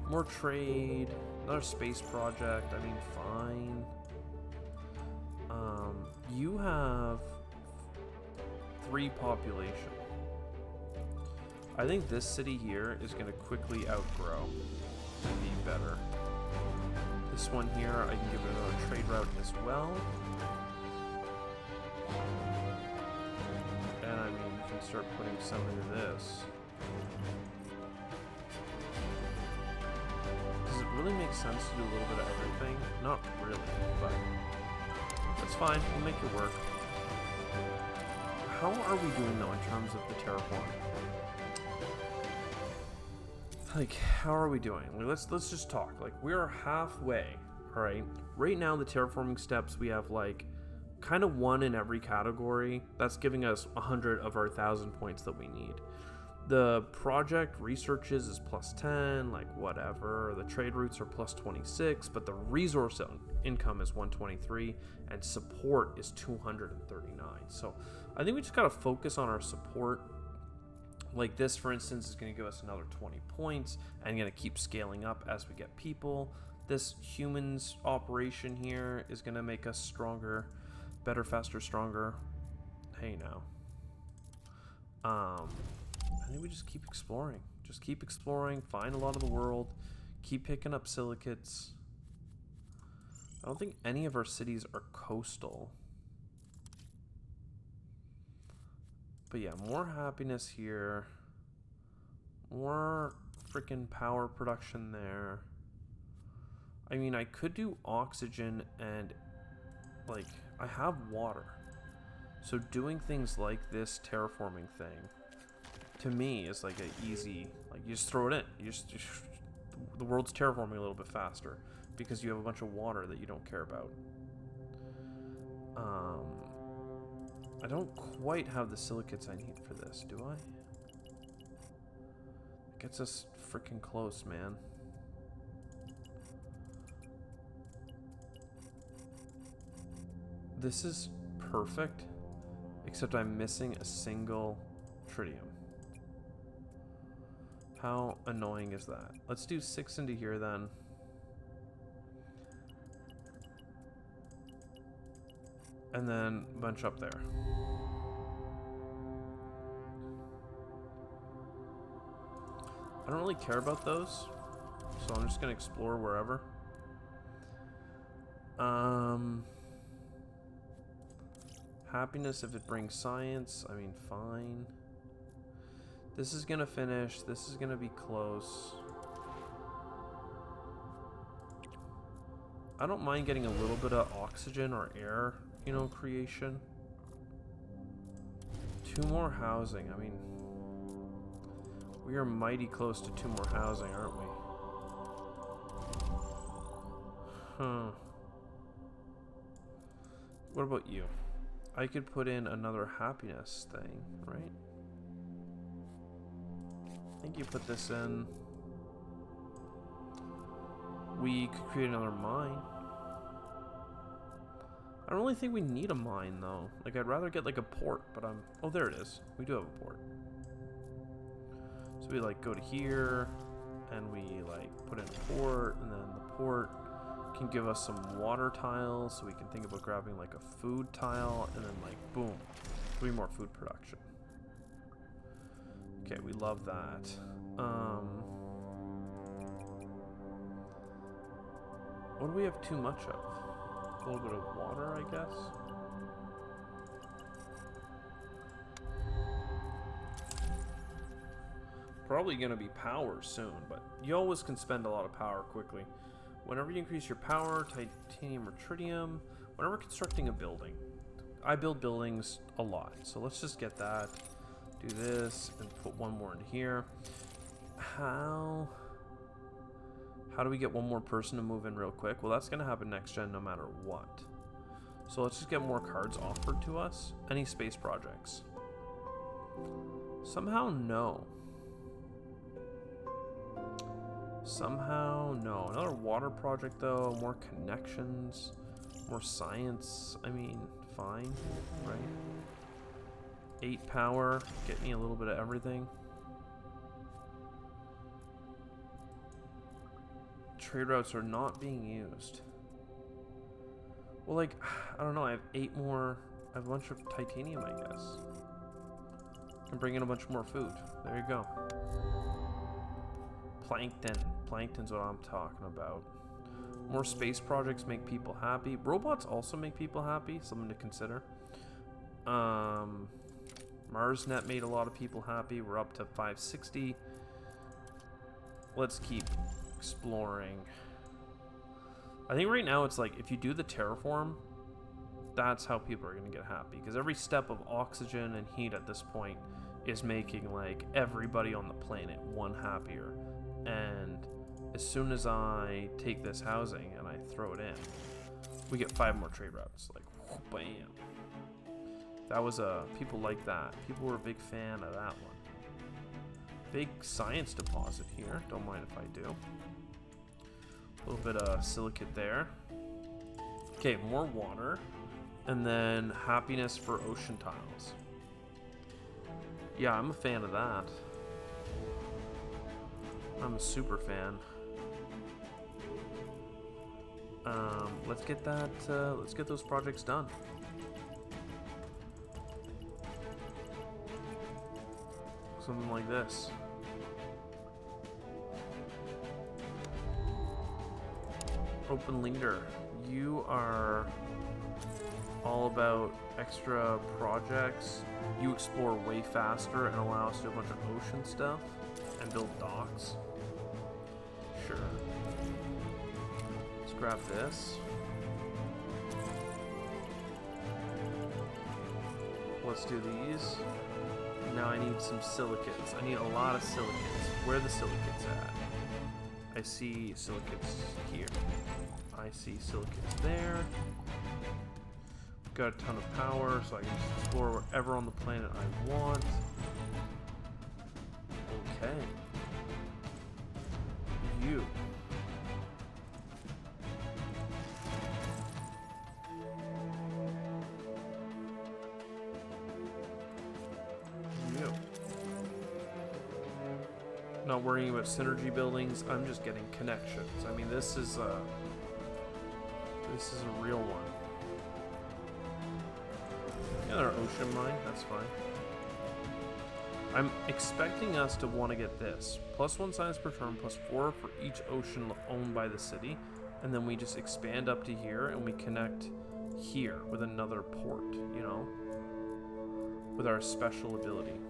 more trade, another space project. I mean, fine. You have 3 population. I think this city here is going to quickly outgrow and be better. This one here, I can give it another trade route as well. And I mean, you can start putting some into this. Does it really make sense to do a little bit of everything? Not really, but that's fine. We'll make it work. How are we doing though in terms of the terraform? Like, how are we doing? Like, let's just talk. Like, we're halfway, all right? Right now, the terraforming steps, we have, like, kind of 1 in every category. That's giving us 100 of our 1,000 points that we need. The project researches is +10, like, whatever. The trade routes are +26, but the resource income is 123, and support is 239. So, I think we just gotta focus on our support. Like this, for instance, is going to give us another 20 points and going to keep scaling up as we get people. This humans operation here is going to make us stronger, better, faster, stronger. Hey, now. I think we just keep exploring. Just keep exploring, find a lot of the world, keep picking up silicates. I don't think any of our cities are coastal. But yeah, more happiness here. More freaking power production there. I mean, I could do oxygen and, like, I have water. So doing things like this terraforming thing, to me, is like an easy, like, you just throw it in. The world's terraforming a little bit faster because you have a bunch of water that you don't care about. I don't quite have the silicates I need for this, do I? It gets us freaking close, man. This is perfect, except I'm missing a single tritium. How annoying is that? Let's do 6 into here then. And then a bunch up there. I don't really care about those, so I'm just gonna explore wherever. Happiness if it brings science, I mean, fine. This is gonna finish, this is gonna be close. I don't mind getting a little bit of oxygen or air, you know, creation. 2 more housing, I mean, we are mighty close to 2 more housing, aren't we? Huh. What about you? I could put in another happiness thing, right? I think you put this in. We could create another mine. I don't really think we need a mine, though. Like, I'd rather get, like, a port, but I'm... Oh, there it is. We do have a port. So we, like, go to here, and we, like, put in a port, and then the port can give us some water tiles, so we can think about grabbing, like, a food tile, and then, like, boom. 3 more food production. Okay, we love that. What do we have too much of? A little bit of water, I guess. Probably going to be power soon, but you always can spend a lot of power quickly. Whenever you increase your power, titanium or tritium, whenever constructing a building. I build buildings a lot, so let's just get that. Do this, and put one more in here. How do we get one more person to move in real quick? Well, that's going to happen next gen no matter what. So let's just get more cards offered to us. Any space projects? Somehow, no. Somehow, no. Another water project, though. More connections. More science. I mean, fine, right? 8 power. Get me a little bit of everything. Trade routes are not being used. Well, like, I don't know. I have 8 more. I have a bunch of titanium, I guess. And bring in a bunch more food. There you go. Plankton. Plankton's what I'm talking about. More space projects make people happy. Robots also make people happy. Something to consider. MarsNet made a lot of people happy. We're up to 560. Let's keep exploring. I think right now it's like if you do the terraform, that's how people are going to get happy. Because every step of oxygen and heat at this point is making like everybody on the planet one happier. And as soon as I take this housing and I throw it in, we get 5 more trade routes. Like, whoop, bam. That was people like that. People were a big fan of that one. Big science deposit here. Don't mind if I do. A little bit of silicate there. Okay, more water. And then happiness for ocean tiles. Yeah, I'm a fan of that. I'm a super fan. Let's get that. Let's get those projects done. Something like this. Open leader. You are all about extra projects. You explore way faster and allow us to do a bunch of ocean stuff and build docks. Sure. Let's grab this. Let's do these. Now I need some silicates. I need a lot of silicates. Where are the silicates at? I see silicates here. I see silicates there. Got a ton of power, so I can just explore wherever on the planet I want. Okay. You. Not worrying about synergy buildings. I'm just getting connections. I mean, this is a real one. Another ocean mine. That's fine. I'm expecting us to want to get this. +1 science per turn, +4 for each ocean owned by the city. And then we just expand up to here and we connect here with another port, you know? With our special ability.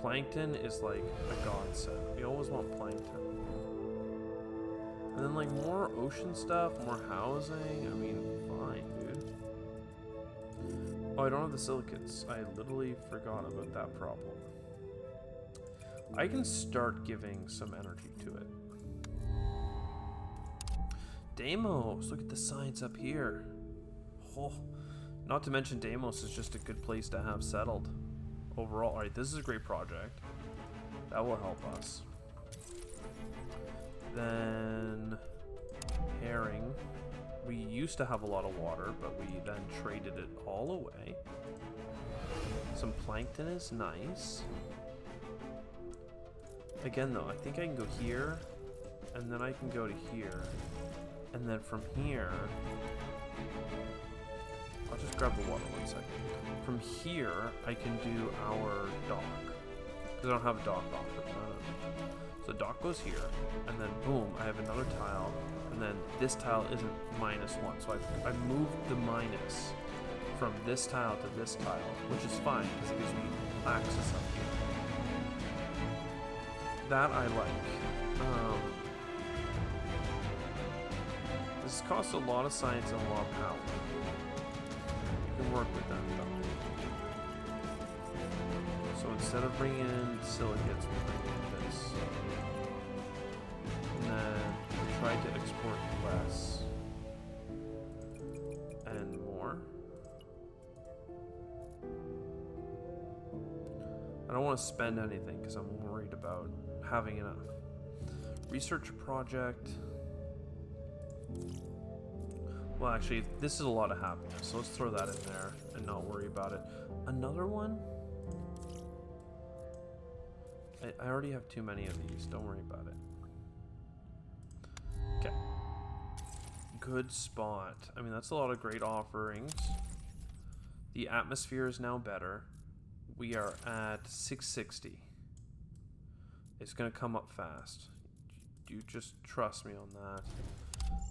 Plankton is like a godsend. We always want plankton. And then like more ocean stuff, more housing. I mean, fine, dude. Oh, I don't have the silicates. I literally forgot about that problem. I can start giving some energy to it. Deimos, look at the science up here. Oh, not to mention Deimos is just a good place to have settled. Overall, alright, this is a great project. That will help us. Then herring. We used to have a lot of water, but we then traded it all away. Some plankton is nice. Again though, I think I can go here, and then I can go to here. And then from here, I'll just grab the water 1 second. From here, I can do our dock. Because I don't have a dock offer. No. So dock goes here, and then boom, I have another tile, and then this tile isn't -1. So I moved the minus from this tile to this tile, which is fine because it gives me access up here. That I like. This costs a lot of science and a lot of power. You can work with that though. So instead of bringing in silicates, we bring in this. And then try to export less and more. I don't want to spend anything because I'm worried about having enough. Research a project. Well, actually, this is a lot of happiness, so let's throw that in there and not worry about it. Another one? I already have too many of these. Don't worry about it. Okay. Good spot. I mean, that's a lot of great offerings. The atmosphere is now better. We are at 660. It's going to come up fast. You just trust me on that.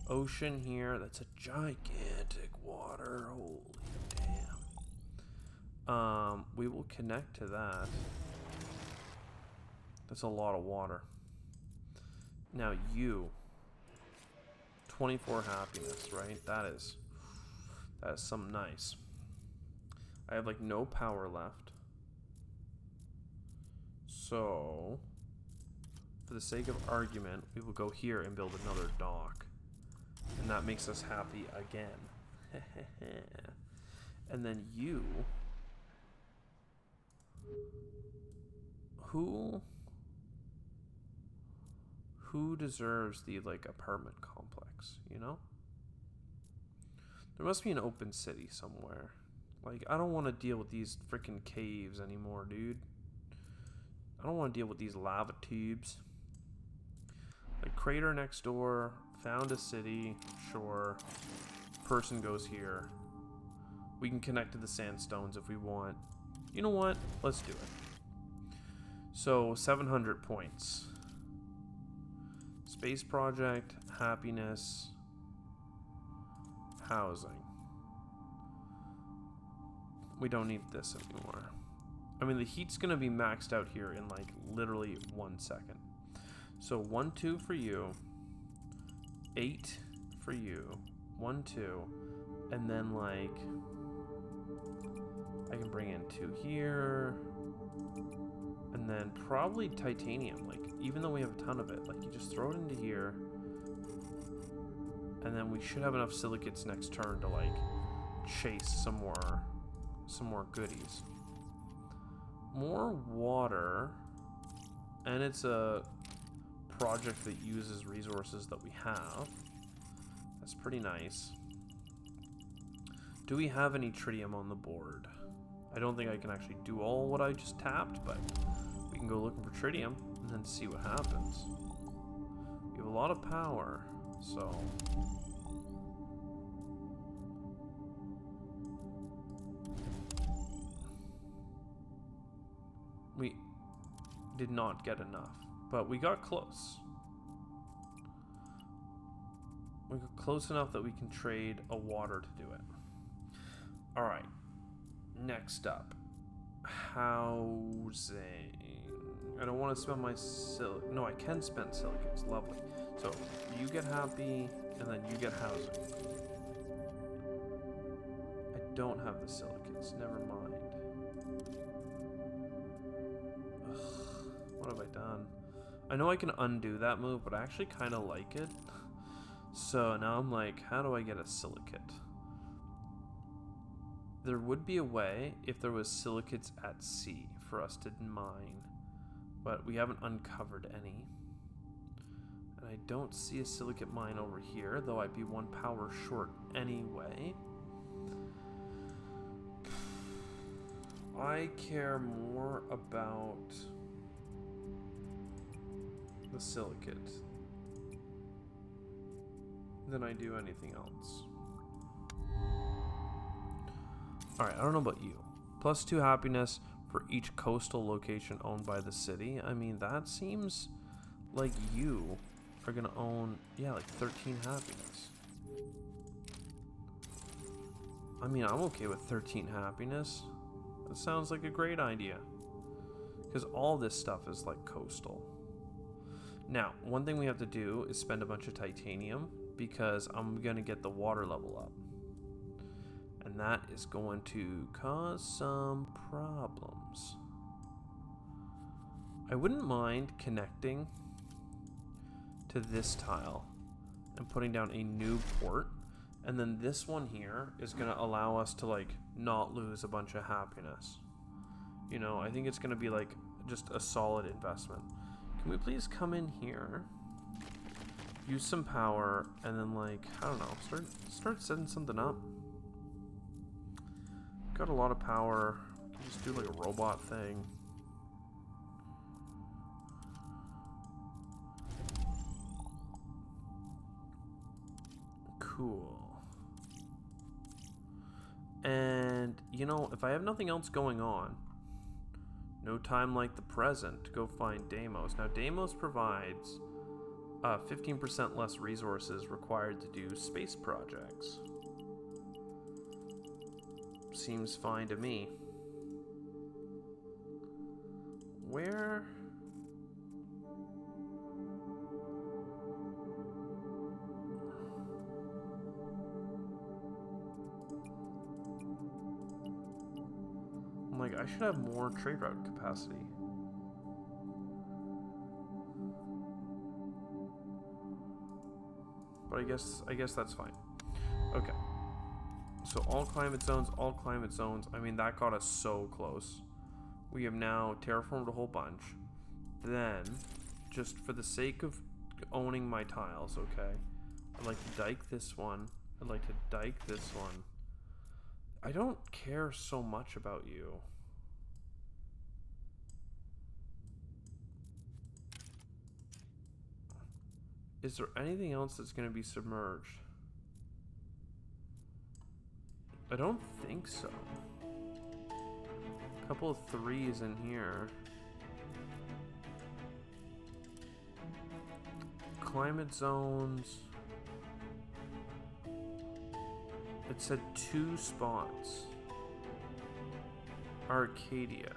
Ocean here. That's a gigantic water. Holy damn. We will connect to that. That's a lot of water. Now you. 24 happiness, right? That is something nice. I have like no power left. So, for the sake of argument, we will go here and build another dock. And that makes us happy again. And then you... Who deserves the, like, apartment complex, you know? There must be an open city somewhere. Like, I don't want to deal with these freaking caves anymore, dude. I don't want to deal with these lava tubes. Like, crater next door, found a city, sure. Person goes here. We can connect to the sandstones if we want. You know what? Let's do it. So, 700 points. Space project, happiness, housing. We don't need this anymore. I mean, the heat's going to be maxed out here in, like, literally 1 second. So, 1, 2 for you. 8 for you. 1, 2. And then, like, I can bring in 2 here. And then probably titanium. Like, even though we have a ton of it, like, you just throw it into here. And then we should have enough silicates next turn to, like, chase some more goodies. More water, and it's a project that uses resources that we have. That's pretty nice. Do we have any tritium on the board? I don't think I can actually do all what I just tapped, but we can go looking for tritium and then see what happens. We have a lot of power, so... We did not get enough, but we got close. We got close enough that we can trade a water to do it. Alright, next up. Housing. I don't want to spend my no, I can spend silicates. Lovely. So, you get happy, and then you get housing. I don't have the silicates, never mind. What have I done? I know I can undo that move, but I actually kind of like it. So now I'm like, how do I get a silicate? There would be a way if there was silicates at sea for us to mine, but we haven't uncovered any. And I don't see a silicate mine over here, though I'd be 1 power short anyway. I care more about the silicate than I do anything else. Alright, I don't know about you. +2 happiness. for each coastal location owned by the city. I mean, that seems like you are gonna own, yeah, like 13 happiness. I mean, I'm okay with 13 happiness. That sounds like a great idea. Because all this stuff is like coastal. Now, one thing we have to do is spend a bunch of titanium because I'm gonna get the water level up. And that is going to cause some problems. I wouldn't mind connecting to this tile and putting down a new port. And then this one here is going to allow us to like not lose a bunch of happiness. You know, I think it's going to be like just a solid investment. Can we please come in here? Use some power and then like, I don't know, start setting something up. Got a lot of power. Can just do like a robot thing. Cool. And you know, if I have nothing else going on, no time like the present to go find Deimos. Now Deimos provides 15% less resources required to do space projects. Seems fine to me. Where? I'm like, I should have more trade route capacity. But I guess that's fine. Okay. So all climate zones, all climate zones. I mean, that got us so close. We have now terraformed a whole bunch. Then, just for the sake of owning my tiles, okay? I'd like to dike this one. I'd like to dike this one. I don't care so much about you. Is there anything else that's going to be submerged? I don't think so. A couple of threes in here. Climate zones. It said 2 spots. Arcadia.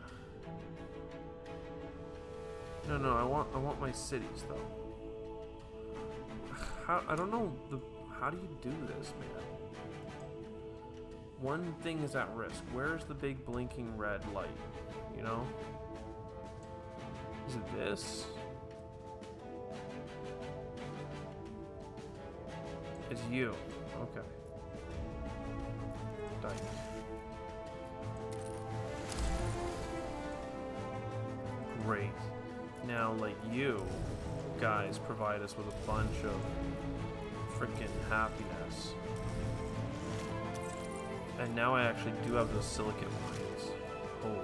No, I want my cities though. I don't know how do you do this, man? One thing is at risk. Where's the big blinking red light? You know? Is it this? It's you. Okay. Dike. Great. Now, like, you guys provide us with a bunch of freaking happiness. And now I actually do have those silicate mines. Oh.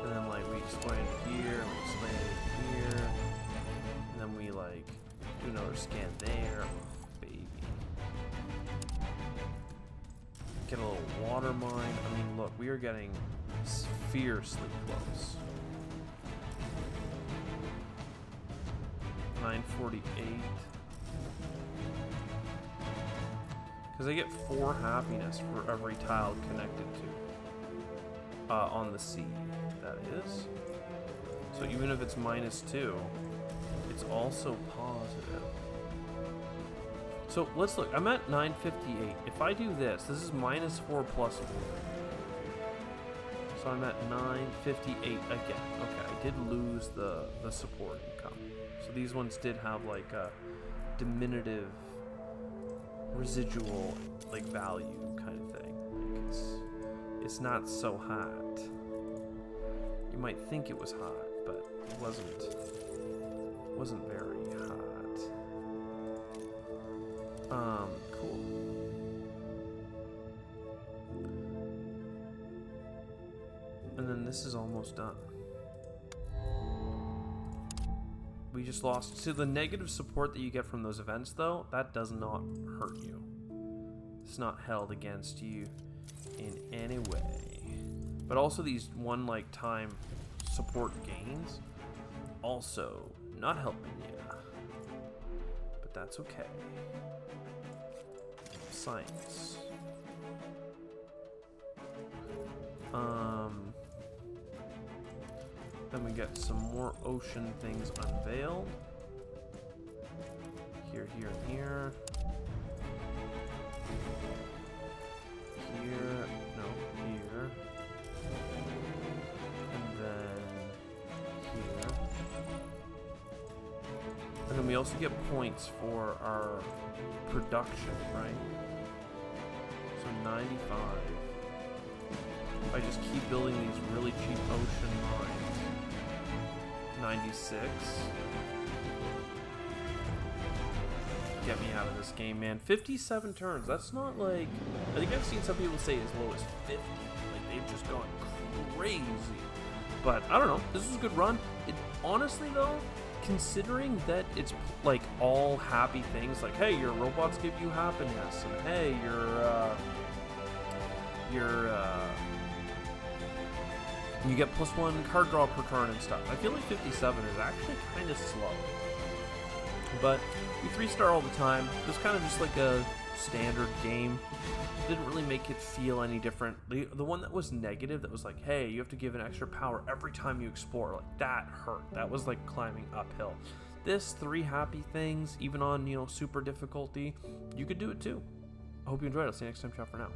And then, like, we expand here, and we expand here. And then we, like, do another scan there. Oh, baby. Get a little water mine. I mean, look, we are getting fiercely close. 948. Because I get 4 happiness for every tile connected to. On the sea, that is. So even if it's -2, it's also positive. So let's look. I'm at 958. If I do this, this is -4 plus 4. So I'm at 958 again. Okay, I did lose the support income. So these ones did have like a diminutive residual like value kind of thing. Like it's not so hot. You might think it was hot, but it wasn't very hot. Cool. And then this is almost done. We just lost. So the negative support that you get from those events, though, that does not hurt you. It's not held against you in any way. But also these one like time support gains also not helping you. But that's okay. Science. Then we get some more ocean things unveiled. Here, here, and here. Here, no, here. And then here. And then we also get points for our production, right? So 95. If I just keep building these really cheap ocean mines. 96. Get me out of this game, man. 57 turns. That's not like... I think I've seen some people say as low as 50. Like, they've just gone crazy. But, I don't know. This was a good run. Honestly, though, considering that it's, like, all happy things, like, hey, your robots give you happiness, and hey, you get +1 card draw per turn and stuff. I feel like 57 is actually kind of slow. But we 3-star all the time. It was kind of just like a standard game. Didn't really make it feel any different. The one that was negative, that was like, hey, you have to give an extra power every time you explore. Like, that hurt. That was like climbing uphill. This 3 happy things, even on, super difficulty, you could do it too. I hope you enjoyed it. I'll see you next time. Ciao for now.